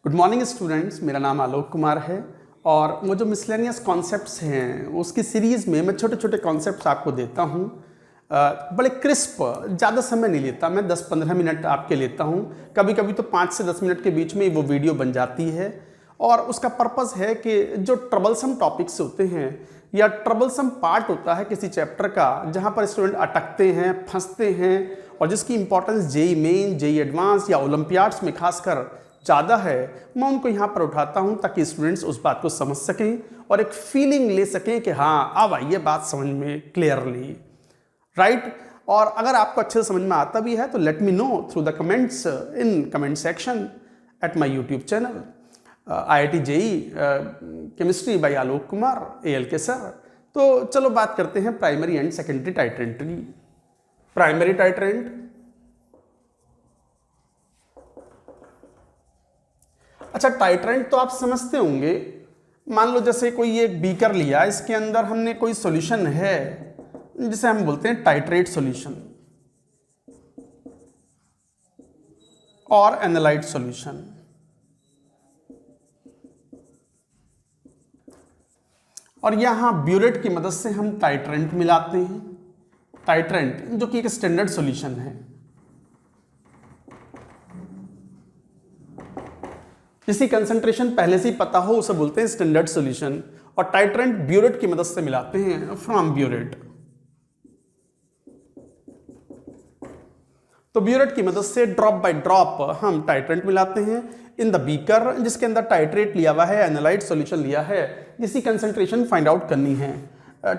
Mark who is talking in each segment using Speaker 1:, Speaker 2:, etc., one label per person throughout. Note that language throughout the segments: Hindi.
Speaker 1: गुड मॉर्निंग स्टूडेंट्स, मेरा नाम आलोक कुमार है और वो जो मिसलेनियस कॉन्सेप्ट्स हैं उसकी सीरीज़ में मैं छोटे छोटे कॉन्सेप्ट्स आपको देता हूँ। बड़े क्रिस्प, ज़्यादा समय नहीं लेता, मैं 10-15 मिनट आपके लेता हूँ। कभी कभी तो 5 से 10 मिनट के बीच में वो वीडियो बन जाती है और उसका पर्पज़ है कि जो ट्रबलसम टॉपिक्स होते हैं या ट्रबलसम पार्ट होता है किसी चैप्टर का, जहाँ पर स्टूडेंट अटकते हैं, फंसते हैं और जिसकी importance JEE main, JEE advance या ओलंपियाड्स में खासकर ज़्यादा है, मैं उनको यहाँ पर उठाता हूँ ताकि स्टूडेंट्स उस बात को समझ सकें और एक फीलिंग ले सकें कि हाँ अब आई ये बात समझ में क्लियरली, राइट। और अगर आपको अच्छे से समझ में आता भी है तो let me know through the comments in comment section at my YouTube channel IIT JEE chemistry by Alok Kumar ALK sir. तो चलो बात करते हैं प्राइमरी एंड सेकेंडरी टाइट्रेंट की। प्राइमरी टाइट्रेंट, अच्छा टाइट्रेंट तो आप समझते होंगे। मान लो जैसे कोई एक बीकर लिया, इसके अंदर हमने कोई सॉल्यूशन है जिसे हम बोलते हैं टाइट्रेट सॉल्यूशन और एनालाइट सॉल्यूशन। और यहां ब्यूरेट की मदद से हम टाइट्रेंट मिलाते हैं। टाइट्रेंट जो कि एक स्टैंडर्ड सॉल्यूशन है, जिसकी कंसंट्रेशन पहले से ही पता हो उसे बोलते हैं स्टैंडर्ड सॉल्यूशन। और टाइट्रेंट ब्यूरेट की मदद से मिलाते हैं फ्रॉम ब्यूरेट। तो ब्यूरेट की मदद से ड्रॉप बाय ड्रॉप हम टाइट्रेंट मिलाते हैं इन द बीकर, जिसके अंदर टाइट्रेट लिया हुआ है, एनालाइट सॉल्यूशन लिया है, जिसकी कंसंट्रेशन फाइंड आउट करनी है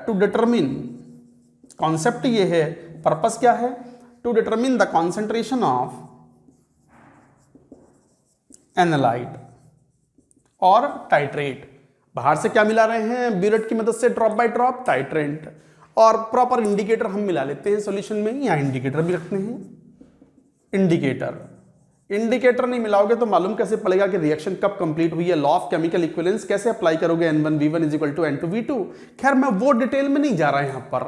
Speaker 1: टू डिटरमिन। कॉन्सेप्ट ये है, पर्पस क्या है, to determine the concentration of analyte और टाइट्रेट। बाहर से क्या मिला रहे हैं, ब्यूरेट की मदद से ड्रॉप बाय ड्रॉप टाइट्रेंट। और प्रॉपर इंडिकेटर हम मिला लेते हैं सॉल्यूशन में, या इंडिकेटर भी रखते हैं। इंडिकेटर नहीं मिलाओगे तो मालूम कैसे पड़ेगा कि रिएक्शन कब कंप्लीट हुई है। लॉ ऑफ केमिकल इक्विवेलेंस कैसे अप्लाई करोगे, N1V1 = N2V2। खैर मैं वो डिटेल में नहीं जा रहा यहाँ पर।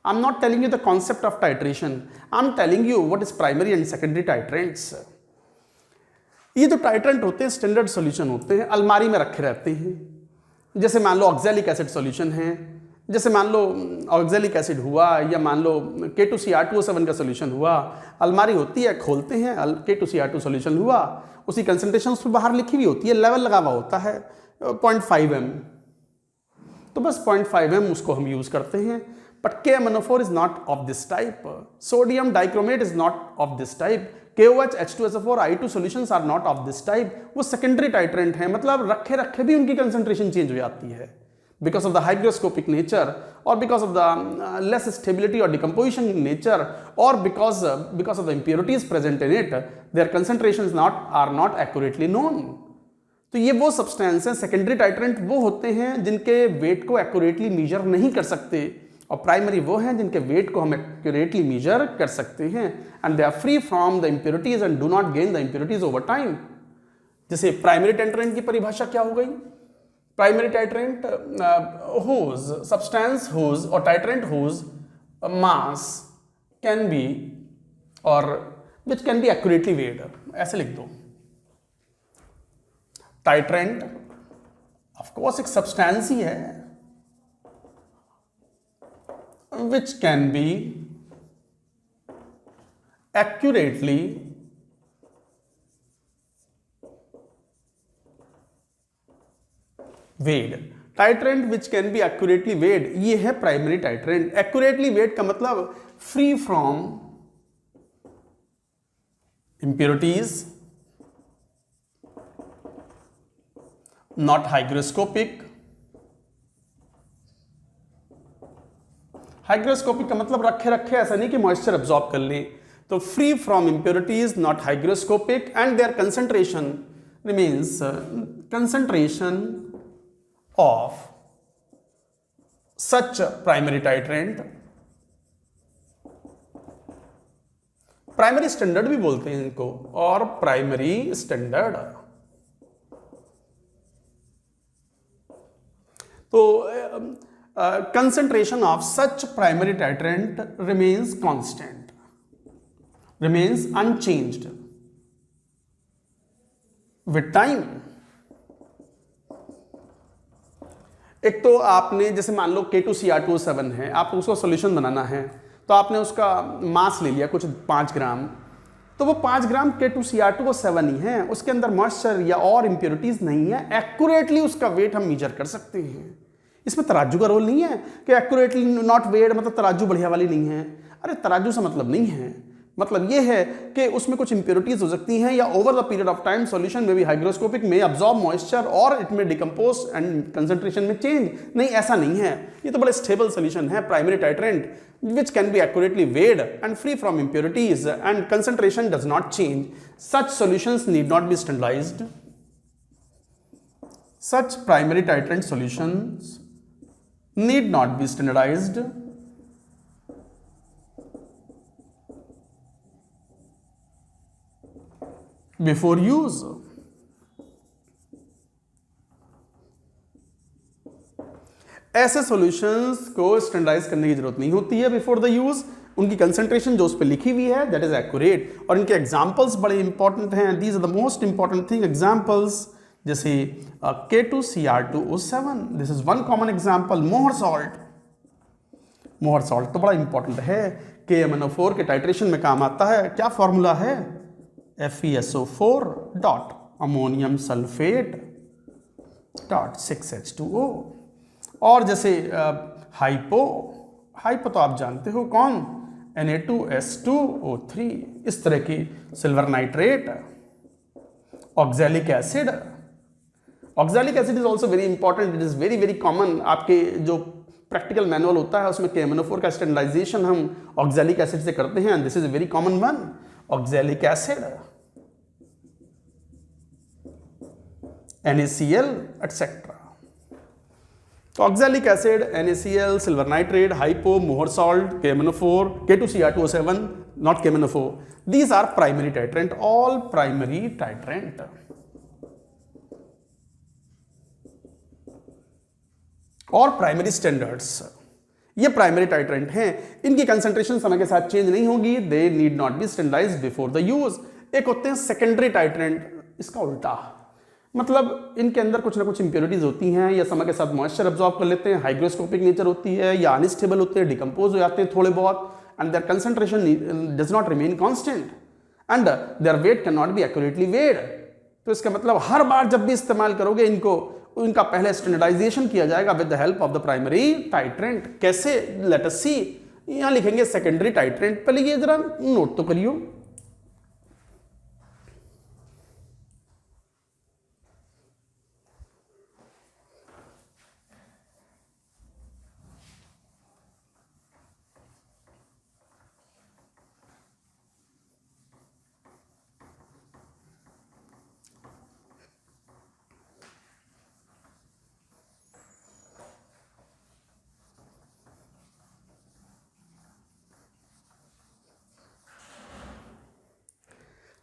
Speaker 1: I am not telling you the concept of titration, I am telling you what is primary and secondary titrants. ये जो टाइट्रेंट होते हैं स्टैंडर्ड सॉल्यूशन होते हैं, अलमारी में रखे रहते हैं। जैसे मान लो ऑक्सैलिक एसिड सॉल्यूशन है, जैसे मान लो ऑक्सैलिक एसिड हुआ, या मान लो K2Cr2O7 का सॉल्यूशन हुआ। अलमारी होती है, खोलते हैं, K2Cr2 सॉल्यूशन हुआ, उसकी कंसंट्रेशन उस पर बाहर लिखी हुई होती है, लेवल लगा हुआ होता है 0.5 m। तो बस 0.5 m उसको हम यूज करते हैं। But KMnO4 is not of this type, sodium dichromate is not of this type, KOH H2SO4 I2 solutions are not of this type. वो सेकेंडरी टाइट्रेंट है, मतलब रखे रखे भी उनकी कंसंट्रेशन चेंज हो जाती है because of the hygroscopic nature or because of the less stability or decomposition nature or because of the impurities present in it, their concentrations are not accurately known। तो ये वो सब्सटेंस हैं, सेकेंडरी टाइट्रेंट वो होते हैं जिनके वेट को एक्यूरेटली मेजर नहीं कर सकते, और प्राइमरी वो हैं जिनके वेट को हम एक्यूरेटली मेजर कर सकते हैं। And they are free from the impurities and do not gain the impurities over time. जैसे प्राइमरी टाइट्रेंट की परिभाषा क्या हो गई, primary titrant whose substance whose or titrant whose mass can be or which can be accurately weighed। ऐसे लिख दो, टाइट्रेंट ऑफ कोर्स एक सब्सटेंस ही है which can be accurately weighed। Titrant which can be accurately weighed, ये है प्राइमरी टाइट्रेंट। एक्यूरेटली वेड का मतलब free from impurities, not hygroscopic. Hygroscopic का मतलब रखे रखे, ऐसा नहीं कि मॉइस्चर एब्जॉर्ब कर ले। तो free from impurities, not hygroscopic, and their concentration remains concentration of such primary titrant, primary standard भी बोलते हैं इनको, और प्राइमरी स्टैंडर्ड। तो concentration of such primary titrant remains constant, remains unchanged. With time. एक तो आपने जैसे मान लो K2Cr2O7 है, आपको उसका सॉल्यूशन बनाना है, तो आपने उसका मास ले लिया कुछ 5 ग्राम, तो वो 5 ग्राम K2Cr2O7 ही है, उसके अंदर मॉइस्चर या और इंप्योरिटीज नहीं है। एक्यूरेटली उसका वेट हम मीजर कर सकते हैं। इसमें तराजू का रोल नहीं है कि एक्यूरेटली नॉट वेट मतलब तराजू बढ़िया वाली नहीं है। अरे तराजू से मतलब नहीं है, मतलब ये है कि उसमें कुछ इंप्योरिटीज हो सकती हैं, या over the period of time solution में भी हाइग्रोस्कोपिक में अब्सॉर्ब मॉइस्चर और इट में डिकम्पोज एंड कंसंट्रेशन में चेंज। नहीं, ऐसा नहीं है, ये तो बड़ा स्टेबल सॉल्यूशन है, primary titrant which can be accurately weighed and free from impurities and concentration does not change. Such solutions need not be standardized. Such primary titrant solutions need not be standardized. Before use. ऐसे सॉल्यूशंस को स्टैंडर्डाइज करने की जरूरत नहीं होती है बिफोर द यूज। उनकी कंसंट्रेशन जो उस पर लिखी हुई है दैट इज एक्यूरेट, और इनके एग्जांपल्स बड़े इंपॉर्टेंट हैं। These are the most important thing examples, जैसे K2Cr2O7, this is one common example. Mohr salt, Mohr salt तो बड़ा इंपॉर्टेंट है, KMnO4 के टाइट्रेशन में काम आता है। क्या फॉर्मूला है? FeSO4 dot ammonium sulphate dot 6H2O। और जैसे हाइपो, हाइपो तो आप जानते हो कौन, Na2S2O3, इस तरह की silver nitrate. Oxalic acid, oxalic acid is also very important, it is very very common. आपके जो प्रैक्टिकल मैनुअल होता है उसमें KMnO4 का स्टैंडर्डाइजेशन हम ऑक्सैलिक एसिड से करते हैं, this is very common one, oxalic acid, NaCl etcetera. तो oxalic acid, NaCl, silver nitrate, hypo, Mohr salt, KMnO4, K2Cr2O7, not KMnO4, these are primary titrant, all primary titrant। और प्राइमरी स्टैंडर्ड्स, ये प्राइमरी टाइट्रेंट हैं, इनकी कंसंट्रेशन समय के साथ चेंज नहीं होगी, they need not be standardized before the use. एक होते हैं सेकेंडरी टाइट्रेंट, इसका उल्टा, मतलब इनके अंदर कुछ ना कुछ इंप्योरिटीज होती हैं, या समय के साथ मॉइस्चर अब्सॉर्ब कर लेते हैं, हाइग्रोस्कोपिक नेचर होती है, या अनस्टेबल होते हैं, डिकम्पोज हो जाते हैं थोड़े बहुत, and their concentration does not remain constant and their weight can not be accurately weighed. तो इसका मतलब हर बार जब भी इस्तेमाल करोगे इनको, इनका पहले स्टैंडर्डाइजेशन किया जाएगा with the help of the primary titrant. कैसे? लेट अस सी। यहां लिखेंगे सेकेंडरी टाइट्रेंट, पहले ये जरा नोट तो करियो।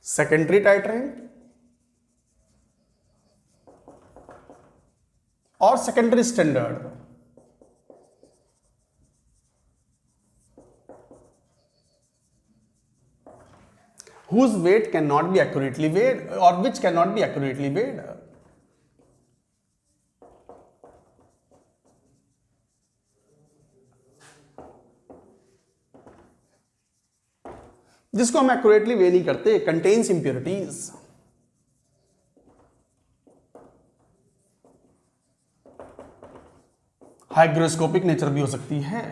Speaker 1: सेकेंडरी टाइट्रेंट और secondary standard, whose weight cannot be accurately weighed or which cannot be accurately weighed। जिसको हम एक्यूरेटली वे नहीं करते, कंटेन्स इंप्योरिटीज। हाइग्रोस्कोपिक नेचर भी हो सकती है।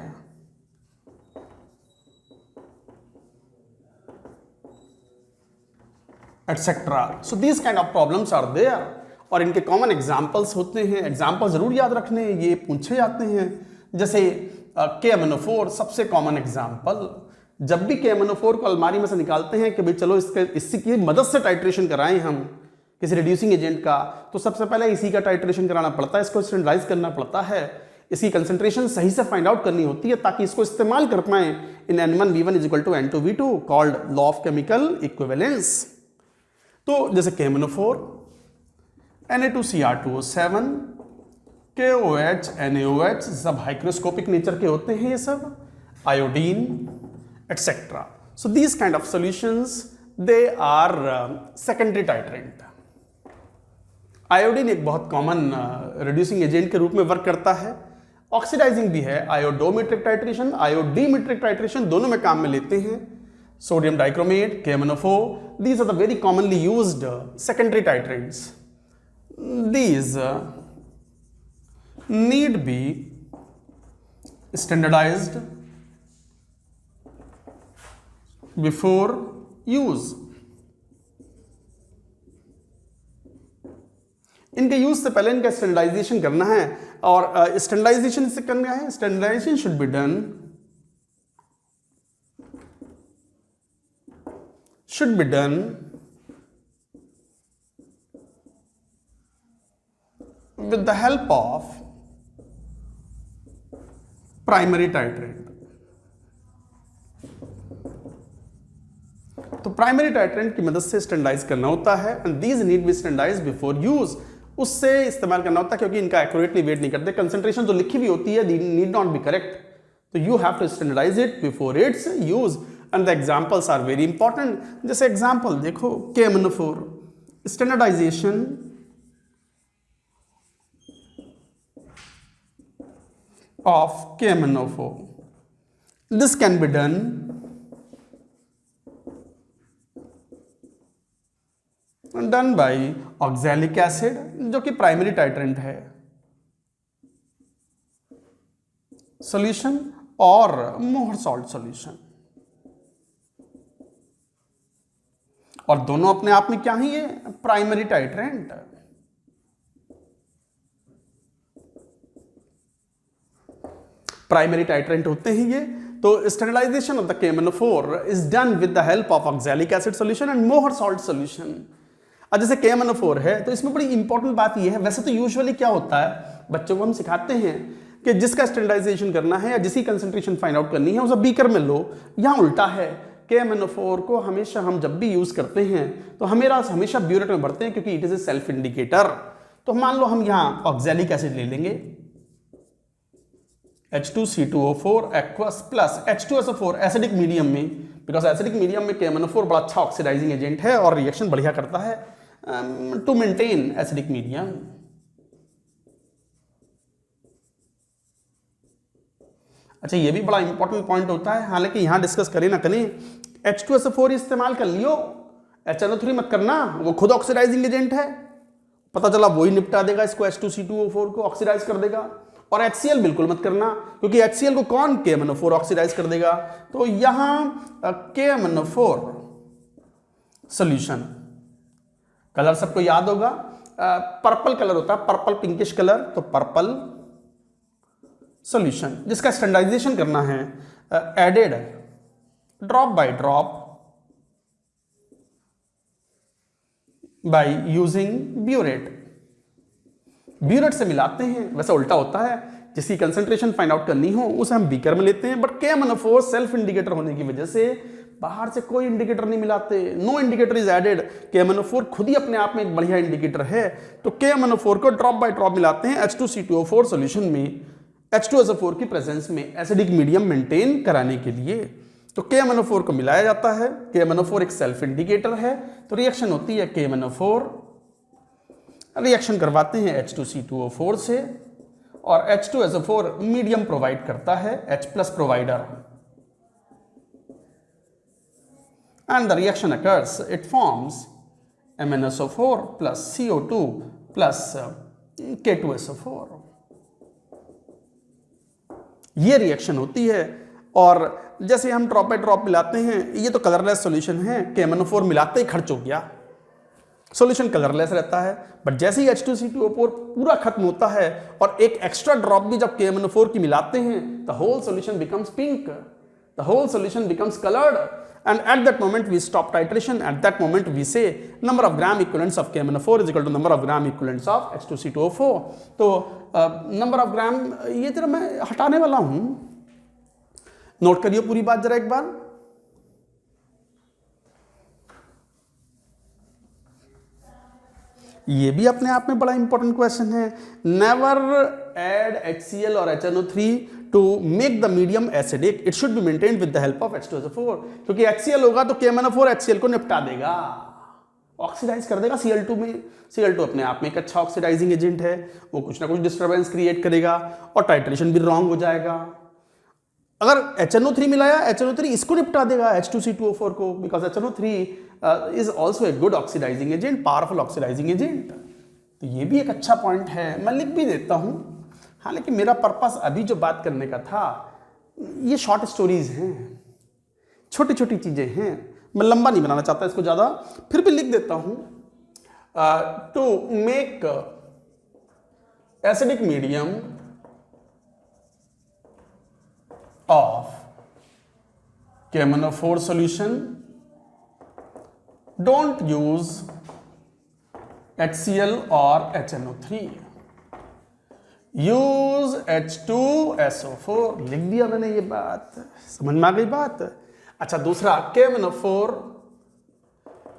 Speaker 1: Etcetera. So these kind of problems are there, और इनके कॉमन एग्जाम्पल्स होते हैं। एग्जाम्पल जरूर याद रखने, ये पूछे जाते हैं। जैसे KMnO4 सबसे कॉमन एग्जाम्पल। जब भी KMnO4 को अलमारी में से निकालते हैं कि भाई चलो इसकी मदद से टाइट्रेशन कराएं हम किसी रिड्यूसिंग एजेंट का, तो सबसे पहले इसी का टाइट्रेशन कराना पड़ता है, इसको स्टैंडर्डाइज करना पड़ता है, इसकी कंसंट्रेशन सही से फाइंड आउट करनी होती है ताकि इसको इस्तेमाल कर पाए इन N1V1 = N2V2 called law of chemical equivalence. तो जैसे KMnO4, Na2Cr2O7, KOH, NaOH सब हाइग्रोस्कोपिक नेचर के होते हैं, ये सब iodine etcetera. So these kind of solutions they are secondary titrant. Iodine एक बहुत कॉमन रिड्यूसिंग एजेंट के रूप में वर्क करता है, ऑक्सीडाइजिंग भी है। आयोडोमेट्रिक टाइट्रेशन, आयोडीमेट्रिक टाइट्रेशन दोनों में काम में लेते हैं। Sodium dichromate, KMnO4, these are the very commonly used secondary titrants. These need be standardized before use. इनके यूज से पहले इनका स्टैंडर्डाइजेशन करना है, और स्टैंडर्डाइजेशन से करना है, standardization should be done with the help of primary titrant. तो प्राइमरी टाइट्रेंट की मदद से स्टैंडर्डाइज करना होता है, and these need be standardize before use. उससे इस्तेमाल करना होता है क्योंकि इनका एक्यूरेटली वेट नहीं करते, कंसंट्रेशन जो लिखी हुई होती है नीड नॉट बी करेक्ट, तो you have to standardize it before its use, and the examples are very important. जैसे एग्जांपल देखो, KMnO4 standardization of KMnO4. This can be done by oxalic acid, जो कि प्राइमरी टाइट्रेंट है, सॉल्यूशन, और मोहर सॉल्ट सॉल्यूशन, और दोनों अपने आप में क्या है, ये प्राइमरी टाइट्रेंट। प्राइमरी टाइट्रेंट होते हैं ये। तो standardization of the KMnO4 is done with the help of oxalic acid solution and Mohr salt solution. अब जैसे KMnO4 है तो इसमें बड़ी इंपॉर्टेंट बात ये है, वैसे तो यूजुअली क्या होता है, बच्चों को हम सिखाते हैं कि जिसका स्टैंडर्डाइजेशन करना है या जिसकी कंसंट्रेशन फाइंड आउट करनी है उसे बीकर में लो। यहाँ उल्टा है, KMnO4 को हमेशा हम जब भी यूज करते हैं तो हमेशा ब्यूरेट में भरते हैं, क्योंकि it is a self indicator. तो मान लो हम यहाँ ऑक्सैलिक एसिड ले लेंगे, H2C2O4 aqueous plus H2SO4 acidic medium में, बिकॉज एसिडिक मीडियम में KMnO4 बड़ा अच्छा ऑक्सीडाइजिंग एजेंट है और रिएक्शन बढ़िया करता है टू मेंटेन एसिडिक मीडियम। अच्छा, ये भी बड़ा इंपॉर्टेंट पॉइंट होता है, हालांकि यहां डिस्कस करें ना करें, H2SO4 इस्तेमाल कर लियो, HNO3 मत करना, वो खुद ऑक्सीडाइजिंग एजेंट है, पता चला वही निपटा देगा इसको, H2C2O4 को ऑक्सीडाइज कर देगा। और HCl बिल्कुल मत करना, क्योंकि HCl को कौन, KMnO4 ऑक्सीडाइज कर देगा। तो यहां KMnO4 सॉल्यूशन, कलर सबको याद होगा, पर्पल कलर होता है, पर्पल पिंकिश कलर, तो पर्पल सॉल्यूशन, जिसका स्टैंडर्डाइजेशन करना है added drop by drop by using burette. Burette से मिलाते हैं, वैसा उल्टा होता है, जिसकी कंसंट्रेशन फाइंड आउट करनी हो उसे हम बीकर में लेते हैं, बट KMnO4 सेल्फ इंडिकेटर होने की वजह से बाहर से कोई इंडिकेटर नहीं मिलाते, no indicator is added. KMnO4 खुद ही अपने आप में एक बढ़िया इंडिकेटर है, तो KMnO4 को ड्रॉप बाय ड्रॉप मिलाते हैं H2C2O4 सॉल्यूशन में, H2SO4 की प्रेजेंस में एसिडिक मीडियम मेंटेन कराने के लिए। तो KMnO4 को मिलाया जाता है, KMnO4 एक सेल्फ इंडिकेटर है, तो रिएक्शन होती है, KMnO4 रिएक्शन करवाते हैं H2C2O4 से, और H2SO4 मीडियम प्रोवाइड करता है, H+ provider, and the reaction occurs, it forms MnSO4 plus CO2 plus K2SO4। ये रिएक्शन होती है, और जैसे हम ड्रॉप बाय ड्रॉप मिलाते हैं, ये तो कलरलेस सॉल्यूशन है, KMnO4 मिलाते ही खर्च हो गया, सॉल्यूशन कलरलेस रहता है। बट जैसे ही H2C2O4 पूरा खत्म होता है और एक एक्स्ट्रा ड्रॉप भी जब KMnO4 की मिलाते हैं, the whole solution becomes pink, the whole solution becomes coloured, and at that moment we stop titration, at that moment we say number of gram equivalents of KMnO4 is equal to number of gram equivalents of H2C2O4। तो नंबर ऑफ ग्राम ये जरा मैं हटाने वाला हूं, नोट करिए पूरी बात जरा एक बार। ये भी अपने आप में बड़ा इंपॉर्टेंट क्वेश्चन है। नेवर ऐड HCl और HNO3 to make the medium acidic, it should be maintained with the help of H2SO4, क्योंकि HCl होगा तो KMnO4 HCl को निपटा देगा ऑक्सीडाइज कर देगा Cl2 में। Cl2 अपने आप में एक अच्छा ऑक्सीडाइजिंग एजेंट है, वो कुछ ना कुछ डिस्टर्बेंस क्रिएट करेगा और टाइट्रेशन भी रॉन्ग हो जाएगा। अगर HNO3 मिलाया, HNO3 इसको निपटा देगा H2C2O4 को, because HNO3 is also a good oxidizing agent, powerful oxidizing agent. तो ये भी एक अच्छा पॉइंट है, मैं लिख भी देता हूँ। हालांकि मेरा पर्पस अभी जो बात करने का था, ये शॉर्ट स्टोरीज हैं, छोटी छोटी चीजें हैं, मैं लंबा नहीं बनाना चाहता इसको ज़्यादा, फिर भी लिख देता हूँ। To make acidic medium of KMnO4 solution, don't use HCl or HNO3, use H2SO4। लिख दिया मैंने ये बात, समझ में आ गई बात। अच्छा, दूसरा KMnO4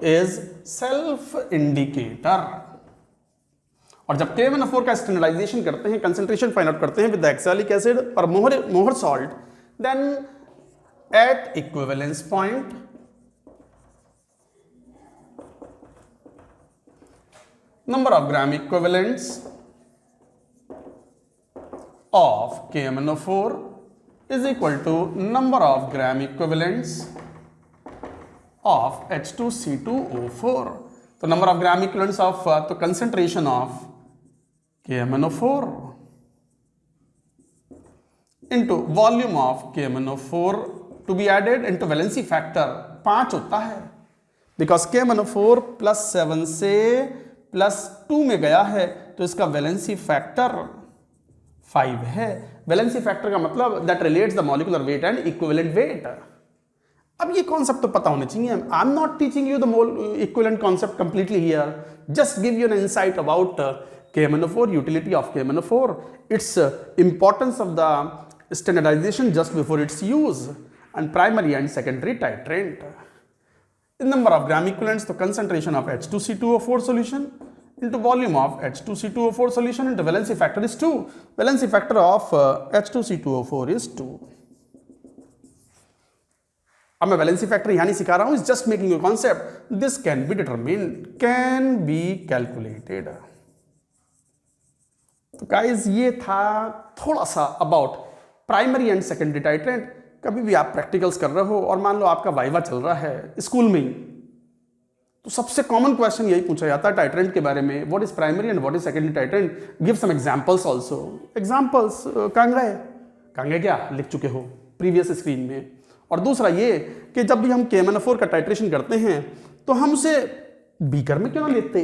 Speaker 1: इज सेल्फ इंडिकेटर, और जब KMnO4 का स्टैंडर्डाइजेशन करते हैं, कंसंट्रेशन फाइंड आउट करते हैं विद एक्सैलिक एसिड और Mohr salt, then at equivalence point number of gram equivalents of KMnO4 is equal to number of gram equivalents of H2C2O4। तो number of gram equivalents of तो concentration of KMnO4 into volume of KMnO4 to be added into valency factor 5 होता है, because KMnO4 +7 से +2 में गया है, तो इसका वैलेंसी फैक्टर 5 है। वैलेंसी फैक्टर का मतलब that relates the molecular weight and equivalent weight. अब ये कॉन्सेप्ट तो पता होने चाहिए। आई am not teaching you the equivalent concept completely here, just give you an insight about KMnO4, utility of KMnO4, its importance of the standardization just before its use, and primary and secondary titrant। In number of gram equivalents, the concentration of H2C2O4 solution into volume of H2C2O4 solution into valency factor is 2. Valency factor of H2C2O4 is 2. अब मैं वैलेंसी फैक्टर यहां नहीं सिखा रहा हूं, is just making a concept. This can be determined, can be calculated. तो गाइस, ये था थोड़ा सा about primary and secondary titrant. कभी भी आप प्रैक्टिकल्स कर रहे हो और मान लो आपका वाइवा चल रहा है स्कूल में ही, तो सबसे कॉमन क्वेश्चन यही पूछा जाता है टाइट्रेंट के बारे में, what is primary and what is secondary titrant, give some examples also. Examples कांग्रे क्या लिख चुके हो प्रीवियस स्क्रीन में। और दूसरा ये कि जब भी हम KMnO4 का टाइट्रेशन करते हैं तो हम उसे बीकर में क्यों ना लेते,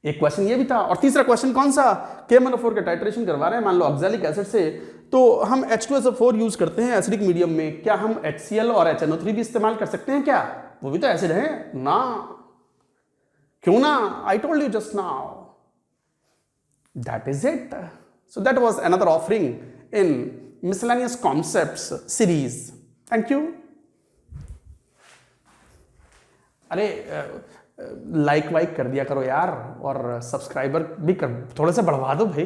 Speaker 1: एक क्वेश्चन ये भी था। और तीसरा क्वेश्चन कौन सा, KMnO4 का टाइट्रेशन करवा रहे हैं मान लो ऑक्सैलिक एसिड से, तो हम H2SO4 यूज करते हैं एसिडिक मीडियम में, क्या हम HCl और HNO3 भी इस्तेमाल कर सकते हैं क्या? वो भी तो एसिड है ना, क्यों ना? I told you just now, that is it. So that was another offering in miscellaneous concepts series. Thank you. अरे लाइक वाइक कर दिया करो यार, और सब्सक्राइबर भी कर थोड़ा सा बढ़वा दो भाई।